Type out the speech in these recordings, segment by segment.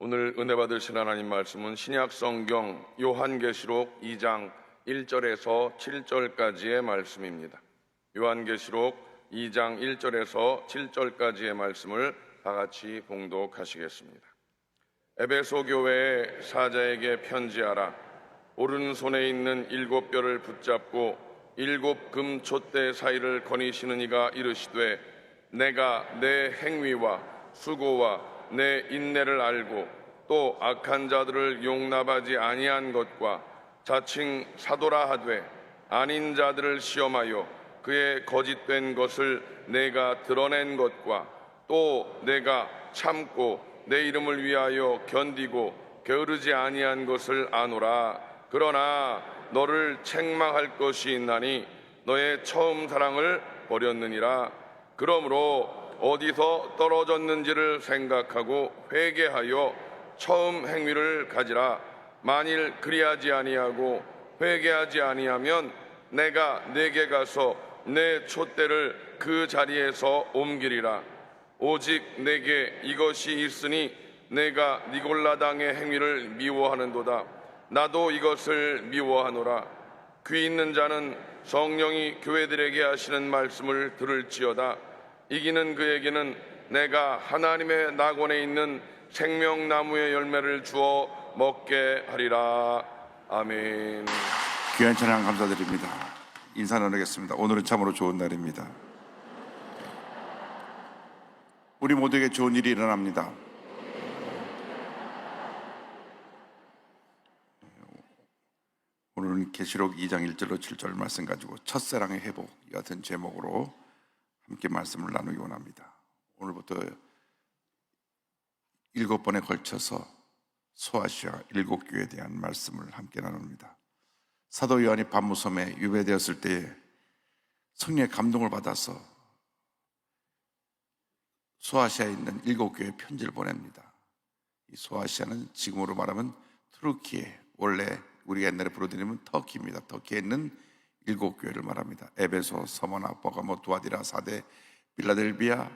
오늘 은혜 받으실 하나님 말씀은 신약 성경 요한계시록 2장 1절에서 7절까지의 말씀입니다. 요한계시록 2장 1절에서 7절까지의 말씀을 다 같이 봉독하시겠습니다. 에베소 교회의 사자에게 편지하라. 오른손에 있는 7뼈를 붙잡고 7금 촛대 사이를 거니시는 이가 이르시되, 내가 내 행위와 수고와 내 인내를 알고 또 악한 자들을 용납하지 아니한 것과 자칭 사도라 하되 아닌 자들을 시험하여 그의 거짓된 것을 내가 드러낸 것과 또 내가 참고 내 이름을 위하여 견디고 게으르지 아니한 것을 아노라. 그러나 너를 책망할 것이 있나니 너의 처음 사랑을 버렸느니라. 그러므로 어디서 떨어졌는지를 생각하고 회개하여 처음 행위를 가지라. 만일 그리하지 아니하고 회개하지 아니하면 내가 네게 가서 내 촛대를 그 자리에서 옮기리라. 오직 내게 이것이 있으니 내가 니골라당의 행위를 미워하는도다. 나도 이것을 미워하노라. 귀 있는 자는 성령이 교회들에게 하시는 말씀을 들을지어다. 이기는 그에게는 내가 하나님의 낙원에 있는 생명나무의 열매를 주어 먹게 하리라. 아멘. 귀한 찬양 감사드립니다. 인사 나누겠습니다. 오늘은 참으로 좋은 날입니다. 우리 모두에게 좋은 일이 일어납니다. 오늘은 계시록 2장 1절로 7절 말씀 가지고 첫사랑의 회복 같은 제목으로 함께 말씀을 나누기 원합니다. 오늘부터 7번에 걸쳐서 소아시아 7교회에 대한 말씀을 함께 나눕니다. 사도 요한이 밤무섬에 유배되었을 때에 성령의 감동을 받아서 소아시아에 있는 7교회에 편지를 보냅니다. 이 소아시아는 지금으로 말하면 투르키에, 원래 우리가 옛날에 부르드리면 터키입니다. 터키에 있는 7교회를 말합니다. 에베소, 서머나, 버가모, 두아디라, 사데, 빌라델비아,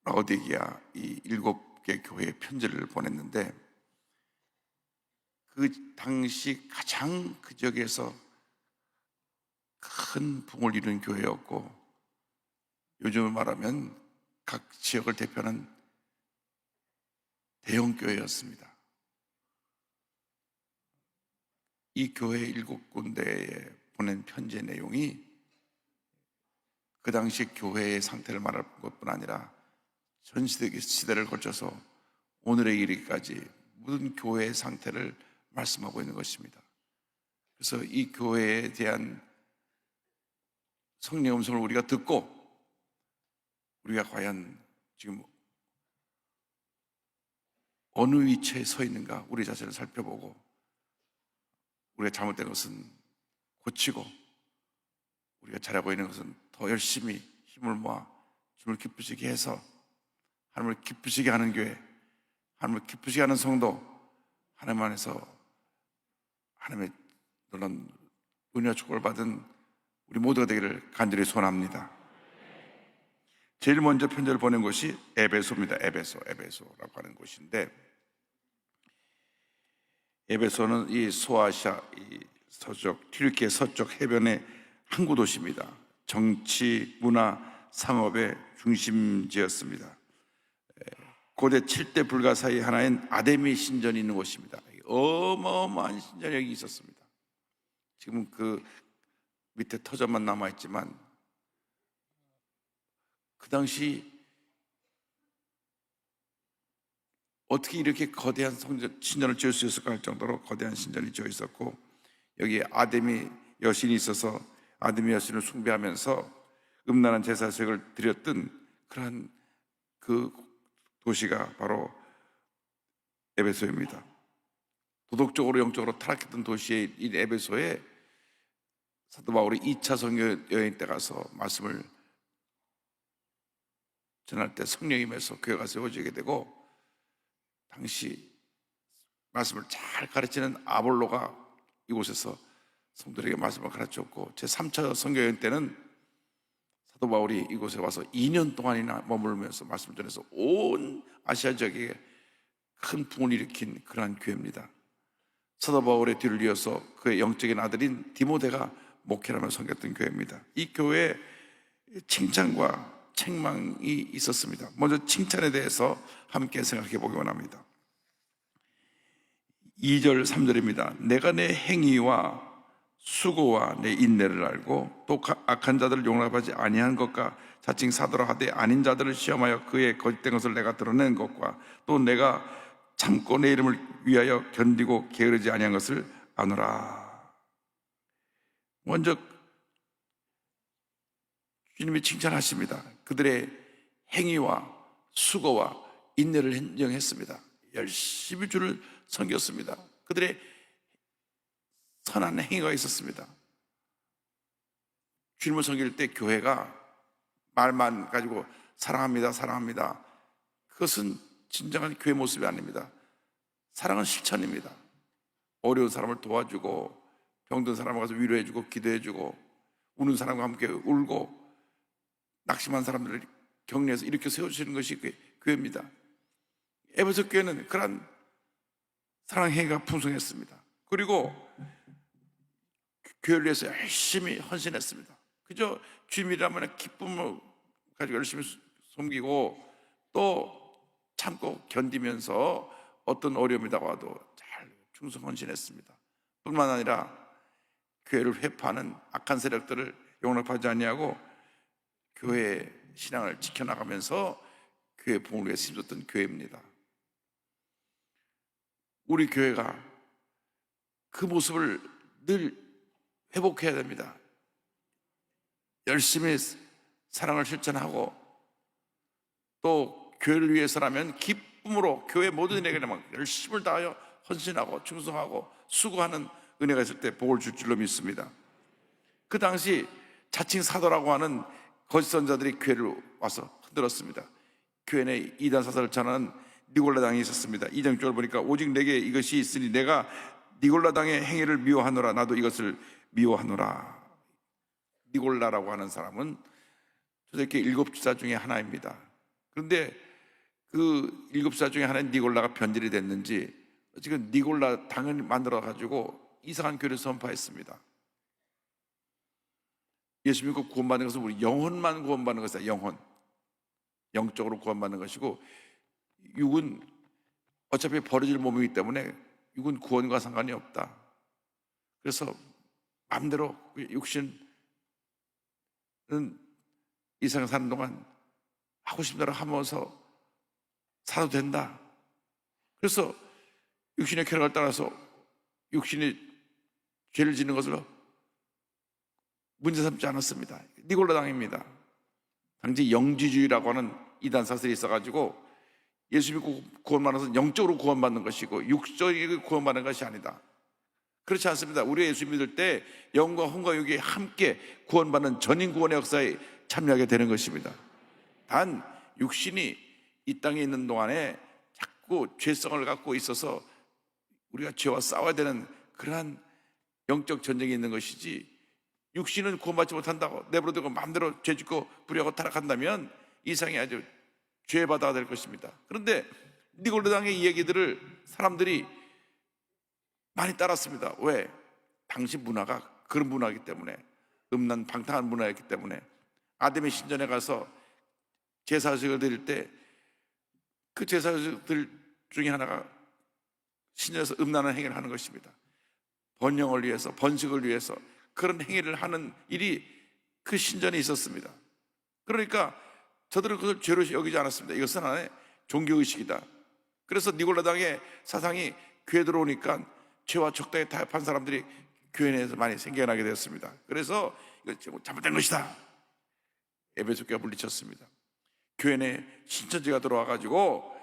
라오디게아, 이 7개 교회에 편지를 보냈는데, 그 당시 가장 그 지역에서 큰 붕을 이룬 교회였고, 요즘을 말하면 각 지역을 대표하는 대형 교회였습니다. 이 교회 7군데에 보낸 편지의 내용이 그 당시 교회의 상태를 말할 것뿐 아니라 전 시대를 거쳐서 오늘에 이르기까지 모든 교회의 상태를 말씀하고 있는 것입니다. 그래서 이 교회에 대한 성령의 음성을 우리가 듣고 우리가 과연 지금 어느 위치에 서 있는가 우리 자신을 살펴보고 우리가 잘못된 것은 고치고 우리가 잘하고 있는 것은 더 열심히 힘을 모아 주님을 기쁘시게 해서 하나님을 기쁘시게 하는 교회, 하나님을 기쁘시게 하는 성도, 하나님 안에서 하나님의 놀라운 은혜와 축복을 받은 우리 모두가 되기를 간절히 소원합니다. 제일 먼저 편지를 보낸 곳이 에베소입니다. 에베소라고 하는 곳인데, 에베소는 이 소아시아, 이 서쪽, 튀르키예 서쪽 해변의 항구 도시입니다. 정치, 문화, 상업의 중심지였습니다. 고대 7대 불가사의 하나인 아데미 신전이 있는 곳입니다. 어마어마한 신전이 여기 있었습니다. 지금 그 밑에 터전만 남아있지만 그 당시 어떻게 이렇게 거대한 신전을 지을 수 있을까 할 정도로 거대한 신전이 지어 있었고, 여기에 아데미 여신이 있어서 아데미 여신을 숭배하면서 음란한 제사식을 드렸던 그러한 그 도시가 바로 에베소입니다. 도덕적으로 영적으로 타락했던 도시의 이 에베소에 사도 바울이 2차 선교 여행 때 가서 말씀을 전할 때 성령이 임해서 교회가 세워지게 되고, 당시 말씀을 잘 가르치는 아볼로가 이곳에서 성도들에게 말씀을 가르쳤고, 제 3차 선교 여행 때는 사도 바울이 이곳에 와서 2년 동안이나 머물면서 말씀을 전해서 온 아시아 지역에 큰 부흥을 일으킨 그러한 교회입니다. 사도 바울의 뒤를 이어서 그의 영적인 아들인 디모데가 목회를 하며 섬겼던 교회입니다. 이 교회에 칭찬과 책망이 있었습니다. 먼저 칭찬에 대해서 함께 생각해 보기 원합니다. 2절 3절입니다. 내가 내 행위와 수고와 내 인내를 알고 또 악한 자들을 용납하지 아니한 것과 자칭 사도라 하되 아닌 자들을 시험하여 그의 거짓된 것을 내가 드러낸 것과 또 내가 참고 내 이름을 위하여 견디고 게으르지 아니한 것을 아노라. 먼저 주님이 칭찬하십니다. 그들의 행위와 수고와 인내를 인정했습니다. 열심히 주를 섬겼습니다. 그들의 선한 행위가 있었습니다. 주님을 섬길 때 교회가 말만 가지고 사랑합니다, 사랑합니다. 그것은 진정한 교회 모습이 아닙니다. 사랑은 실천입니다. 어려운 사람을 도와주고 병든 사람을 가서 위로해주고 기도해주고 우는 사람과 함께 울고 낙심한 사람들을 격려해서 이렇게 세워주시는 것이 교회입니다. 에베소 교회는 그런 사랑 행위가 풍성했습니다. 그리고 교회를 위해서 열심히 헌신했습니다. 그저 주님이라면 기쁨을 가지고 열심히 섬기고 또 참고 견디면서 어떤 어려움이 다가와도 잘 충성 헌신했습니다. 뿐만 아니라 교회를 회파하는 악한 세력들을 용납하지 아니하고 교회의 신앙을 지켜나가면서 교회 부흥을 위해 힘썼던 교회입니다. 우리 교회가 그 모습을 늘 회복해야 됩니다. 열심히 사랑을 실천하고 또 교회를 위해서라면 기쁨으로 교회 모든 에게 열심을 다하여 헌신하고 충성하고 수고하는 은혜가 있을 때 복을 줄 줄로 믿습니다. 그 당시 자칭 사도라고 하는 거짓 선자들이 교회를 와서 흔들었습니다. 교회 내 이단 사설을 전하는 니골라 당이 있었습니다. 2장 6절 보니까 오직 내게 이것이 있으니 내가 니골라 당의 행위를 미워하노라. 나도 이것을 미워하노라. 니골라라고 하는 사람은 초대교회 7지사 중에 하나입니다. 그런데 그 7지사 중에 하나인 니골라가 변질이 됐는지 지금 니골라 당을 만들어가지고 이상한 교회를 선포했습니다. 예수 믿고 구원받는 것은 우리 영혼만 구원받는 것이다. 영적으로 구원받는 것이고 육은 어차피 버려질 몸이기 때문에 육은 구원과 상관이 없다. 그래서 마음대로 육신은 이 세상 사는 동안 하고 싶은 대로 하면서 살아도 된다. 그래서 육신의 쾌락을 따라서 육신이 죄를 짓는 것으로 문제 삼지 않았습니다. 니골라 당입니다. 당시 영지주의라고 하는 이단 사설이 있어가지고 예수 믿고 구원받는 것은 영적으로 구원받는 것이고 육적으로 구원받는 것이 아니다. 그렇지 않습니다. 우리 예수 믿을 때 영과 혼과 육이 함께 구원받는 전인 구원의 역사에 참여하게 되는 것입니다. 단 육신이 이 땅에 있는 동안에 자꾸 죄성을 갖고 있어서 우리가 죄와 싸워야 되는 그러한 영적 전쟁이 있는 것이지, 육신은 구원받지 못한다고 내버려두고 마음대로 죄짓고 불의하고 타락한다면 이 세상에 아주 죄받아야 될 것입니다. 그런데 니골라 당의 이 얘기들을 사람들이 많이 따랐습니다. 왜? 당시 문화가 그런 문화이기 때문에, 음란 방탕한 문화였기 때문에. 아담의 신전에 가서 제사식을 드릴 때 그 제사식들 중에 하나가 신전에서 음란한 행위를 하는 것입니다. 번영을 위해서, 번식을 위해서 그런 행위를 하는 일이 그 신전에 있었습니다. 그러니까 저들은 그것을 죄로 여기지 않았습니다. 이것은 하나의 종교의식이다. 그래서 니골라 당의 사상이 교회 들어오니까 죄와 적당히 타협한 사람들이 교회 내에서 많이 생겨나게 되었습니다. 그래서 이거 잘못된 것이다. 에베소 교회가 물리쳤습니다. 교회 내에 신천지가 들어와가지고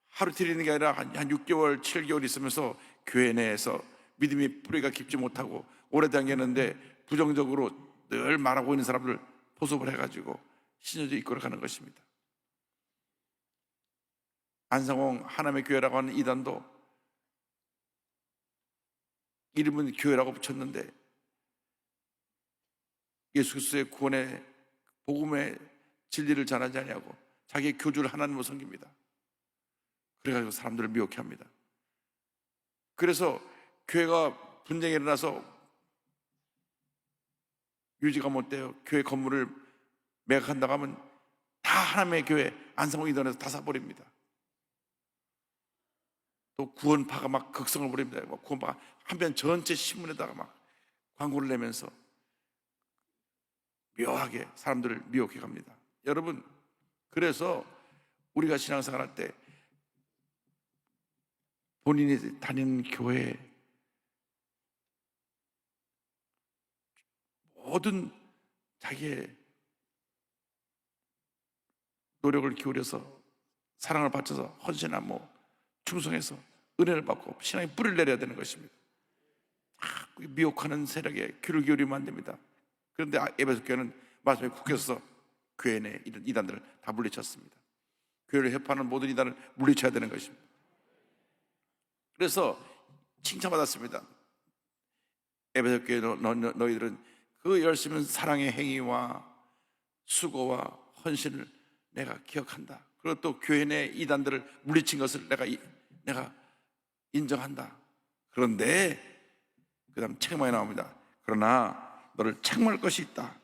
하루 이틀 있는 게 아니라 한 6개월, 7개월 있으면서 교회 내에서 믿음이 뿌리가 깊지 못하고 오래 다녔는데 부정적으로 늘 말하고 있는 사람들 포섭을 해가지고 신천지 이끌어가는 것입니다. 안상홍 하나님의 교회라고 하는 이단도 이름은 교회라고 붙였는데 예수 그리스도의 구원의 복음의 진리를 전하지 아니하고 자기의 교주를 하나님으로 섬깁니다. 그래가지고 사람들을 미혹해 합니다. 그래서 교회가 분쟁이 일어나서 유지가 못 돼요. 교회 건물을 매각한다고 하면 다 하나님의 교회 안성호 이단에서 다 사버립니다. 또 구원파가 막 극성을 부립니다. 구원파가 한편 전체 신문에다가 막 광고를 내면서 묘하게 사람들을 미혹해 갑니다. 여러분, 그래서 우리가 신앙생활할 때 본인이 다니는 교회에 모든 자기의 노력을 기울여서 사랑을 바쳐서 헌신하고 충성해서 은혜를 받고 신앙의 뿌리를 내려야 되는 것입니다. 미혹하는 세력에 귀를 기울이면 안 됩니다. 그런데 에베소 교회는 말씀에 국혀서 교회 내 이런 이단들을 다 물리쳤습니다. 교회를 해파하는 모든 이단을 물리쳐야 되는 것입니다. 그래서 칭찬받았습니다. 에베소 교회 너희들은 그 열심히 사랑의 행위와 수고와 헌신을 내가 기억한다. 그리고 또 교회 내 이단들을 물리친 것을 내가 인정한다. 그런데 그 다음 책망이 나옵니다. 그러나 너를 책망할 것이 있다.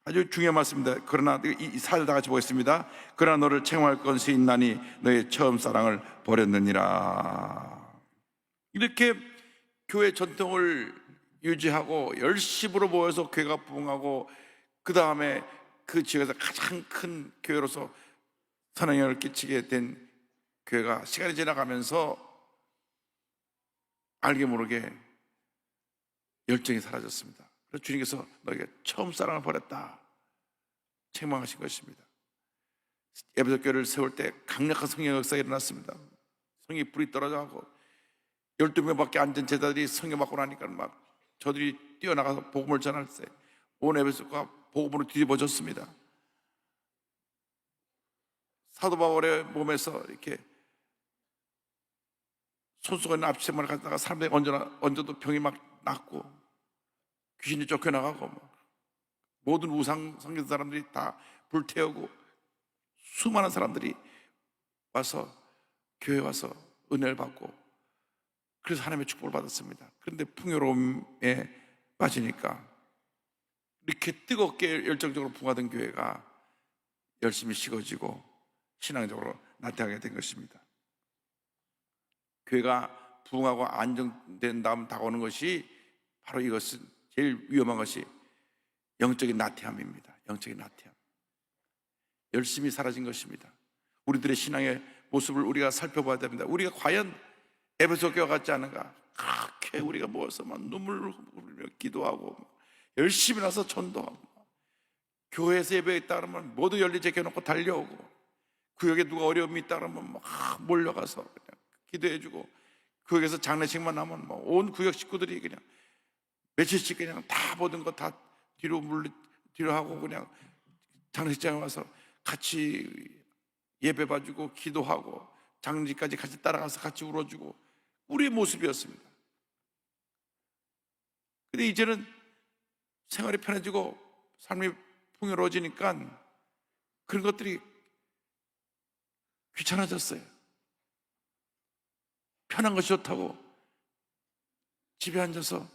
아주 중요한 말씀입니다. 그러나 이 사절 다 같이 보겠습니다. 그러나 너를 책망할 것이 있나니 너의 처음 사랑을 버렸느니라. 이렇게 교회 전통을 유지하고 열심으로 모여서 교회가 부흥하고 그 다음에 그 지역에서 가장 큰 교회로서 선행을 끼치게 된 교회가 시간이 지나가면서 알게 모르게 열정이 사라졌습니다. 그래서 주님께서 너에게 처음 사랑을 버렸다 책망하신 것입니다. 에베소 교회를 세울 때 강력한 성령 역사가 일어났습니다. 성이 불이 떨어져가고 12명밖에 안 된 제자들이 성령 받고 나니까 막 저들이 뛰어나가서 복음을 전할 때 온 에베소가 복음으로 뒤집어졌습니다. 사도 바울의 몸에서 이렇게 손수건에 납치물을 갖다가 사람들이 얹어도 병이 막 낫고 귀신이 쫓겨나가고 모든 우상 섬기는 사람들이 다 불태우고 수많은 사람들이 와서 교회에 와서 은혜를 받고 그래서 하나님의 축복을 받았습니다. 그런데 풍요로움에 빠지니까 이렇게 뜨겁게 열정적으로 부흥하던 교회가 열심히 식어지고 신앙적으로 나태하게 된 것입니다. 교회가 부흥하고 안정된 다음 다가오는 것이 바로 이것은 제일 위험한 것이 영적인 나태함입니다. 영적인 나태함. 열심히 사라진 것입니다. 우리들의 신앙의 모습을 우리가 살펴봐야 됩니다. 우리가 과연 에베소 교회와 같지 않은가? 그렇게 우리가 모여서 막 눈물을 흘리며 기도하고 열심히 나서 전도하고 교회에서 예배에 있다 그러면 모두 열리 제껴놓고 달려오고 구역에 누가 어려움이 있다 그러면 막 몰려가서 그냥 기도해주고 구역에서 장례식만 하면 온 구역 식구들이 그냥 며칠씩 그냥 다 모든 거 다 뒤로 하고 그냥 장례식장에 와서 같이 예배 봐주고 기도하고 장례식까지 같이 따라가서 같이 울어주고 우리의 모습이었습니다. 근데 이제는 생활이 편해지고 삶이 풍요로워지니까 그런 것들이 귀찮아졌어요. 편한 것이 좋다고 집에 앉아서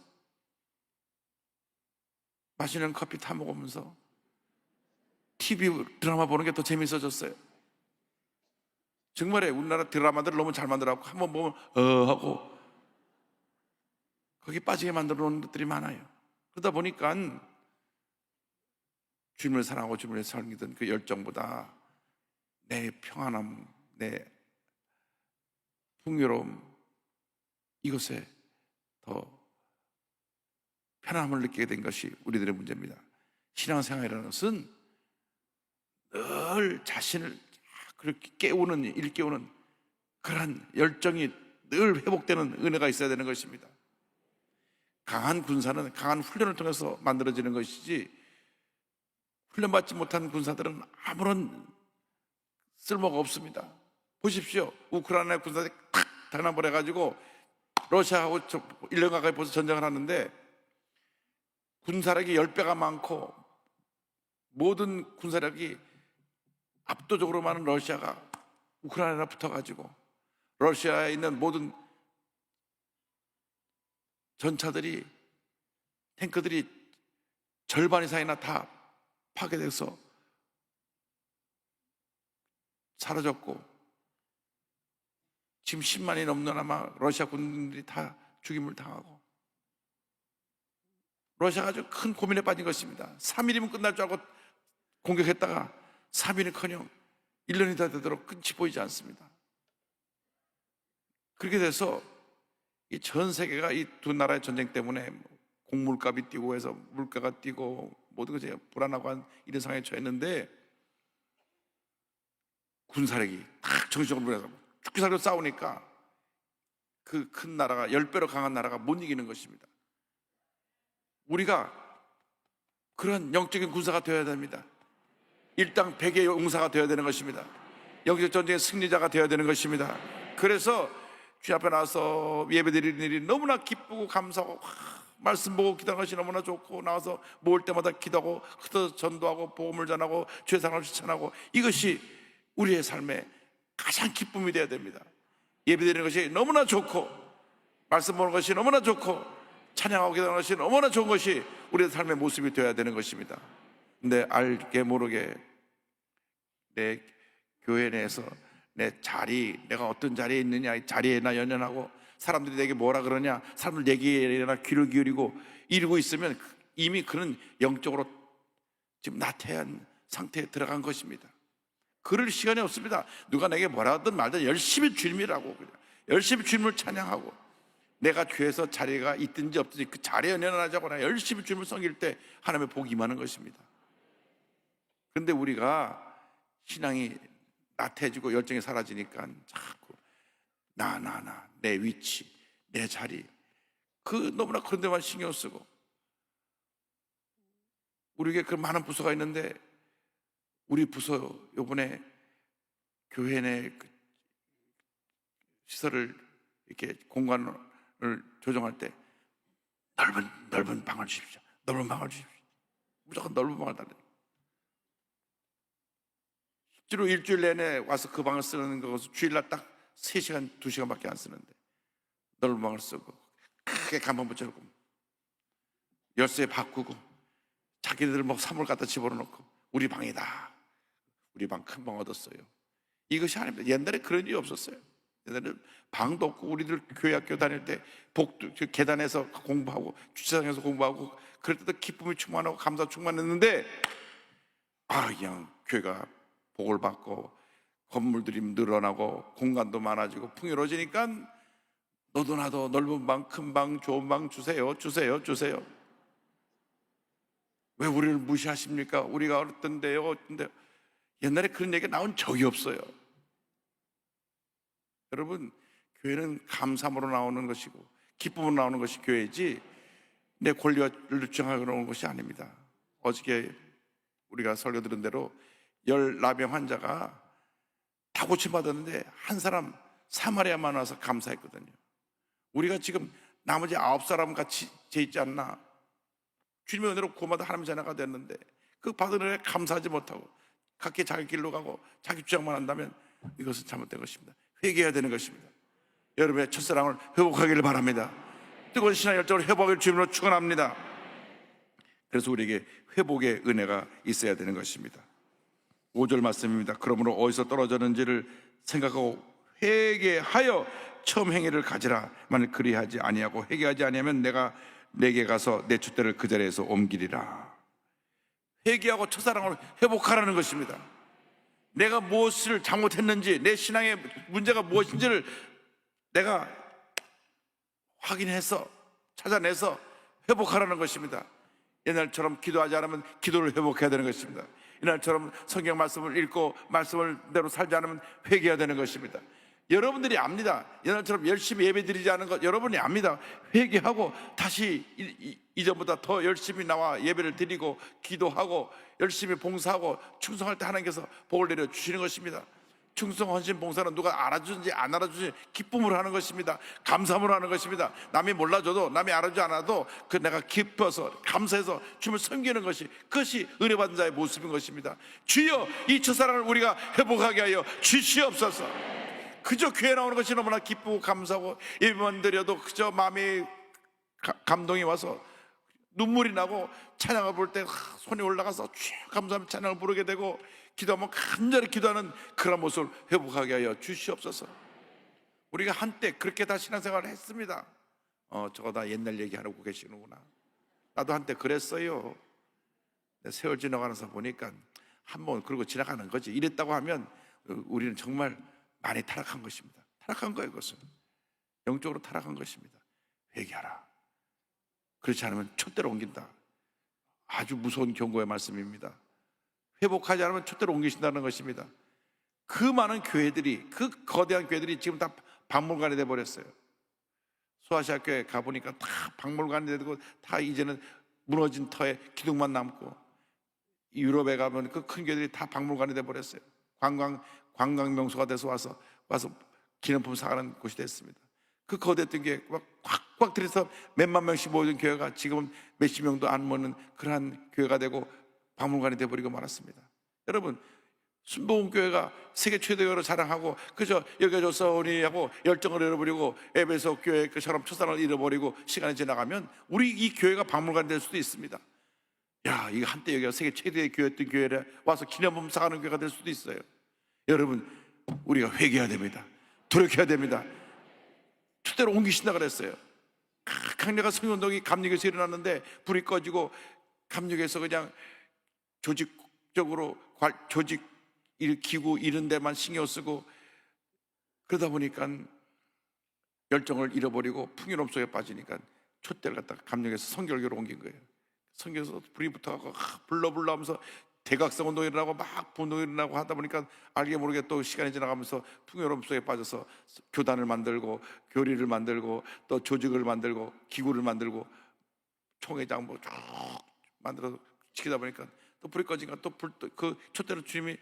맛있는 커피 타 먹으면서 TV 드라마 보는 게 더 재밌어졌어요. 정말에 우리나라 드라마들을 너무 잘 만들어갖고 한번 보면 하고 거기 빠지게 만들어 놓은 것들이 많아요. 그러다 보니까 주님을 사랑하고 주님을 섬기던 그 열정보다 내 평안함, 내 풍요로움 이것에 더 편안함을 느끼게 된 것이 우리들의 문제입니다. 신앙생활이라는 것은 늘 자신을 그렇게 일깨우는 그러한 열정이 늘 회복되는 은혜가 있어야 되는 것입니다. 강한 군사는 강한 훈련을 통해서 만들어지는 것이지 훈련받지 못한 군사들은 아무런 쓸모가 없습니다. 보십시오. 우크라이나 군사들이 탁 달아버려가지고 러시아하고 1년 가까이 벌써 전쟁을 하는데 군사력이 10배가 많고 모든 군사력이 압도적으로 많은 러시아가 우크라이나에 붙어가지고 러시아에 있는 모든 전차들이, 탱크들이 절반 이상이나 다 파괴돼서 사라졌고, 지금 10만이 넘는 아마 러시아 군인들이 다 죽임을 당하고, 러시아가 아주 큰 고민에 빠진 것입니다. 3일이면 끝날 줄 알고 공격했다가 3일은커녕 1년이 다 되도록 끝이 보이지 않습니다. 그렇게 돼서 이 전 세계가 이 두 나라의 전쟁 때문에 곡물값이 뛰고 해서 물가가 뛰고 모든 것이 불안하고 한 이런 상황에 처했는데, 군사력이 딱 정신적으로 불안해서 죽기 살기로 싸우니까 그 큰 나라가, 10배로 강한 나라가 못 이기는 것입니다. 우리가 그런 영적인 군사가 되어야 됩니다. 일당 100의 용사가 되어야 되는 것입니다. 영적 전쟁의 승리자가 되어야 되는 것입니다. 그래서 주님 앞에 나와서 예배드리는 일이 너무나 기쁘고 감사하고, 말씀 보고 기도하는 것이 너무나 좋고, 나와서 모을 때마다 기도하고 흩어서 전도하고 복음을 전하고 주의 사랑을 실천하고, 이것이 우리의 삶의 가장 기쁨이 되어야 됩니다. 예배드리는 것이 너무나 좋고, 말씀 보는 것이 너무나 좋고, 찬양하고 기도하는 것이 너무나 좋은 것이 우리의 삶의 모습이 되어야 되는 것입니다. 근데 알게 모르게 내 교회 내에서 내 자리, 내가 어떤 자리에 있느냐, 이 자리에나 연연하고, 사람들이 내게 뭐라 그러냐, 사람들 얘기에나 귀를 기울이고 이러고 있으면 이미 그는 영적으로 지금 나태한 상태에 들어간 것입니다. 그럴 시간이 없습니다. 누가 내게 뭐라 하든 말든 열심히 주님이라고, 그냥 열심히 주님을 찬양하고, 내가 교회에서 자리가 있든지 없든지 그 자리에 연연하자거나 열심히 주님을 섬길 때 하나님의 복이 임하는 것입니다. 그런데 우리가 신앙이 나태해지고 열정이 사라지니까 자꾸 내 위치, 내 자리, 그 너무나 그런 데만 신경 쓰고, 우리에게 그 많은 부서가 있는데, 우리 부서 요번에 교회 내 그 시설을 이렇게 공간을 조정할 때 넓은 방을 주십시오. 넓은 방을 주십시오. 무조건 넓은 방을 달래요. 실제로 일주일 내내 와서 그 방을 쓰는 것은 주일날 딱 3시간, 2시간밖에 안 쓰는데 넓은 방을 쓰고 크게 간판 붙여놓고 열쇠 바꾸고 자기들 뭐 사물 갖다 집어넣고 우리 방이다. 우리 방 큰 방 얻었어요. 이것이 아닙니다. 옛날에 그런 일이 없었어요. 옛날에 방도 없고 우리들 교회 학교 다닐 때 복도 계단에서 공부하고 주차장에서 공부하고 그럴 때도 기쁨이 충만하고 감사 충만했는데 그냥 교회가 복을 받고 건물들이 늘어나고 공간도 많아지고 풍요로워지니까 너도 나도 넓은 방, 큰 방, 좋은 방 주세요. 왜 우리를 무시하십니까? 우리가 어떤데요? 근데 옛날에 그런 얘기가 나온 적이 없어요. 여러분, 교회는 감사함으로 나오는 것이고 기쁨으로 나오는 것이 교회지 내 권리와 주장하고 나오는 것이 아닙니다. 어저께 우리가 설교 들은 대로 10나병 환자가 다 고침받았는데 한 사람 사마리아만 와서 감사했거든요. 우리가 지금 나머지 9사람 같이 재 있지 않나? 주님의 은혜로 구원받아 하나님의 자녀가 됐는데 그 받은 은혜에 감사하지 못하고 각기 자기 길로 가고 자기 주장만 한다면 이것은 잘못된 것입니다. 회개해야 되는 것입니다. 여러분의 첫사랑을 회복하기를 바랍니다. 뜨거운 신앙 열정을 회복하기를 주님으로 축원합니다. 그래서 우리에게 회복의 은혜가 있어야 되는 것입니다. 5절 말씀입니다. 그러므로 어디서 떨어졌는지를 생각하고 회개하여 처음 행위를 가지라. 만일 그리하지 아니하고 회개하지 아니하면 내가 내게 가서 내 줏대를 그 자리에서 옮기리라. 회개하고 첫사랑을 회복하라는 것입니다. 내가 무엇을 잘못했는지, 내 신앙의 문제가 무엇인지를 내가 확인해서 찾아내서 회복하라는 것입니다. 옛날처럼 기도하지 않으면 기도를 회복해야 되는 것입니다. 옛날처럼 성경 말씀을 읽고 말씀을 대로 살지 않으면 회개해야 되는 것입니다. 여러분들이 압니다. 옛날처럼 열심히 예배 드리지 않은 것 여러분이 압니다. 회개하고 다시 이전보다 더 열심히 나와 예배를 드리고 기도하고 열심히 봉사하고 충성할 때 하나님께서 복을 내려 주시는 것입니다. 충성, 헌신, 봉사는 누가 알아주든지 안 알아주든지 기쁨으로 하는 것입니다. 감사함으로 하는 것입니다. 남이 몰라줘도 남이 알아주지 않아도 그 내가 기뻐서 감사해서 주님을 섬기는 것이, 그것이 은혜 받은 자의 모습인 것입니다. 주여, 이 첫사랑을 우리가 회복하게 하여 주시옵소서. 그저 교회 나오는 것이 너무나 기쁘고 감사하고 예배만 드려도 그저 마음이 감동이 와서 눈물이 나고 찬양을 볼 때 손이 올라가서 쭉 감사하며 찬양을 부르게 되고 기도하면 간절히 기도하는 그런 모습을 회복하게 하여 주시옵소서. 우리가 한때 그렇게 다 신앙생활을 했습니다. 저거 다 옛날 얘기하고 계시는구나. 나도 한때 그랬어요. 세월 지나가면서 보니까 한번 그러고 지나가는 거지. 이랬다고 하면 우리는 정말 많이 타락한 것입니다. 타락한 거예요. 그것은 영적으로 타락한 것입니다. 회개하라. 그렇지 않으면 촛대로 옮긴다. 아주 무서운 경고의 말씀입니다. 회복하지 않으면 촛대로 옮기신다는 것입니다. 그 많은 교회들이, 그 거대한 교회들이 지금 다 박물관이 돼버렸어요. 소아시아교회 가보니까 다 박물관이 되고 다 이제는 무너진 터에 기둥만 남고, 유럽에 가면 그 큰 교회들이 다 박물관이 돼버렸어요. 관광 명소가 돼서 와서 기념품 사가는 곳이 됐습니다. 그 거대했던 교회 꽉꽉 들여서 몇만 명씩 모이던 교회가 지금은 몇십 명도 안 모는 그러한 교회가 되고 박물관이 돼버리고 말았습니다. 여러분, 순복음교회가 세계 최대교회로 자랑하고 그저 여겨줬사오니 하고 열정을 잃어버리고 에베소 교회 그처럼 첫사랑을 잃어버리고 시간이 지나가면 우리 이 교회가 박물관이 될 수도 있습니다. 야, 이거 한때 여기가 세계 최대의 교회였던 교회에 와서 기념품 사가는 교회가 될 수도 있어요. 여러분, 우리가 회개해야 됩니다. 돌이켜야 됩니다. 투대로 옮기신다 그랬어요. 강력한 성운동이 감리교에서 일어났는데 불이 꺼지고 감리교에서 그냥 조직적으로 조직 일으키고 이런 데만 신경 쓰고 그러다 보니까 열정을 잃어버리고 풍요로움 속에 빠지니까 촛대를 갖다가 감리교에서 성결교로 옮긴 거예요. 성경에서 불이 붙어가고 불러 하면서 대각성 운동이 일어나고 막 분동이 일어나고 하다 보니까 알게 모르게 또 시간이 지나가면서 풍요로움 속에 빠져서 교단을 만들고 교리를 만들고 또 조직을 만들고 기구를 만들고 총회장 뭐 쭉 만들어서 지키다 보니까 또 불이 꺼지니까 또 그 촛대로 주님이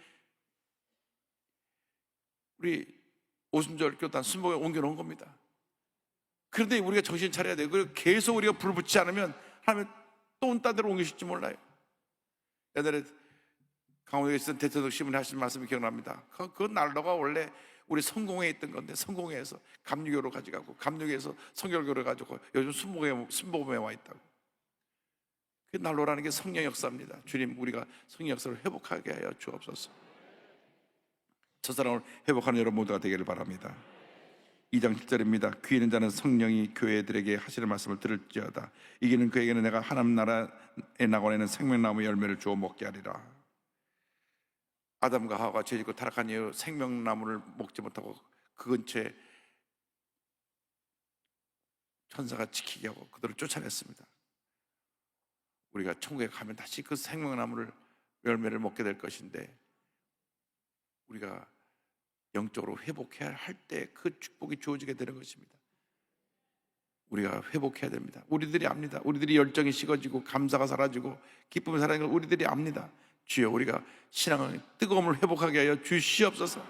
우리 오순절 교단 순복에 옮겨놓은 겁니다. 그런데 우리가 정신 차려야 돼요. 그리고 계속 우리가 불 붙지 않으면 하나님 또 딴 데로 옮기실지 몰라요. 옛날에 강호에 있던 대통령 신문에 하신 말씀이 기억납니다. 그 난로가 원래 우리 성공회에 있던 건데 성공회에서 감리교로 가져가고 감리교에서 성결교로 가지고 요즘 순복음에 와 있다고. 그 난로라는 게 성령 역사입니다. 주님, 우리가 성령 역사를 회복하게 하여 주옵소서. 첫사랑을 회복하는 여러분 모두가 되기를 바랍니다. 2장 7절입니다. 귀 있는 자는 성령이 교회들에게 하시는 말씀을 들을지어다. 이기는 그에게는 내가 하나님 나라에 나고내는 생명나무 열매를 주어 먹게 하리라. 아담과 하와가 죄짓고 타락한 이후 생명나무를 먹지 못하고 그 근처에 천사가 지키게 하고 그들을 쫓아냈습니다. 우리가 천국에 가면 다시 그 생명나무를 열매를 먹게 될 것인데 우리가 영적으로 회복해야 할 때 그 축복이 주어지게 되는 것입니다. 우리가 회복해야 됩니다. 우리들이 압니다. 우리들이 열정이 식어지고 감사가 사라지고 기쁨이 사라지는 걸 우리들이 압니다. 주여, 우리가 신앙의 뜨거움을 회복하게 하여 주시옵소서.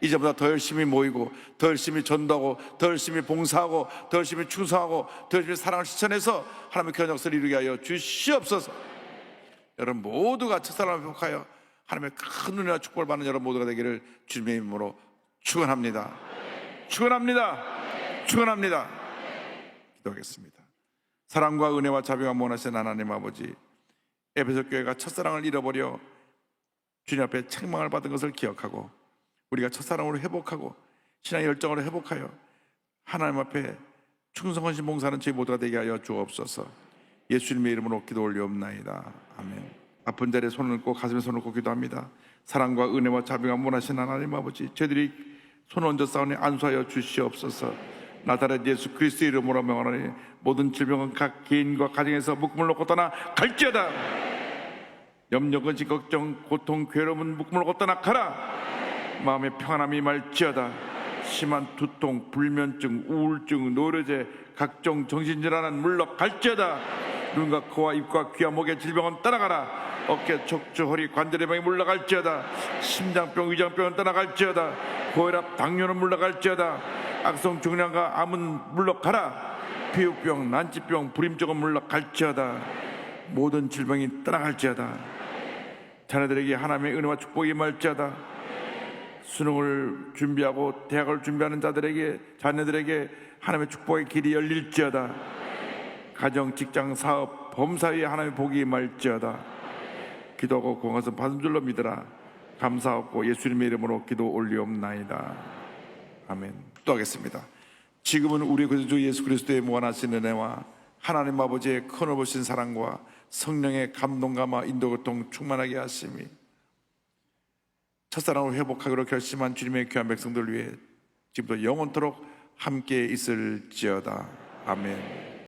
이제보다 더 열심히 모이고 더 열심히 전도하고 더 열심히 봉사하고 더 열심히 충성하고 더 열심히 사랑을 실천해서 하나님의 교회 역사를 이루게 하여 주시옵소서. 여러분 모두가 첫사랑을 회복하여 하나님의 큰 은혜와 축복을 받는 여러분 모두가 되기를 주님의 이름으로 축원합니다. 축원합니다. 축원합니다. 기도하겠습니다. 사랑과 은혜와 자비가 원하시는 하나님 아버지, 에베소 교회가 첫사랑을 잃어버려 주님 앞에 책망을 받은 것을 기억하고 우리가 첫사랑으로 회복하고 신앙의 열정으로 회복하여 하나님 앞에 충성하신 봉사하는 저희 모두가 되게 하여 주옵소서. 예수님의 이름으로 기도 올리옵나이다. 아멘. 아픈 자리에 손을 얹고 가슴에 손을 얹고 기도합니다. 사랑과 은혜와 자비가 원하시는 하나님 아버지, 저희들이 손을 얹어 싸우니 안수하여 주시옵소서. 나사렛 예수 그리스도의 이름으로 명하노니 모든 질병은 각 개인과 가정에서 묶음을 놓고 떠나 갈지어다. 염려, 근심, 걱정, 고통, 괴로움은 묶음을 놓고 떠나 가라. 마음의 평안함이 말지어다. 심한 두통, 불면증, 우울증, 노려제, 각종 정신질환은 물러갈지어다. 눈과 코와 입과 귀와 목의 질병은 떠나가라. 어깨, 척추, 허리, 관절의 병이 물러갈지어다. 심장병, 위장병은 떠나갈지어다. 고혈압, 당뇨는 물러갈지어다. 악성 중량과 암은 물러가라. 피부병, 난치병, 불임증은 물러갈지어다. 모든 질병이 떠나갈지어다. 자녀들에게 하나님의 은혜와 축복이 임할지어다. 수능을 준비하고 대학을 준비하는 자들에게, 자녀들에게 하나님의 축복의 길이 열릴지어다. 가정, 직장, 사업, 범사에 하나님의 복이 임할지어다. 기도하고 구한 것은 받은 줄로 믿으라. 감사하고 예수님의 이름으로 기도 올리옵나이다. 아멘. 또 하겠습니다. 지금은 우리 구주 예수 그리스도의 무한하신 은혜와 하나님 아버지의 크노보신 사랑과 성령의 감동감화 인도교통 충만하게 하심이 첫사랑을 회복하기로 결심한 주님의 귀한 백성들 위해 지금부터 영원토록 함께 있을지어다. 아멘.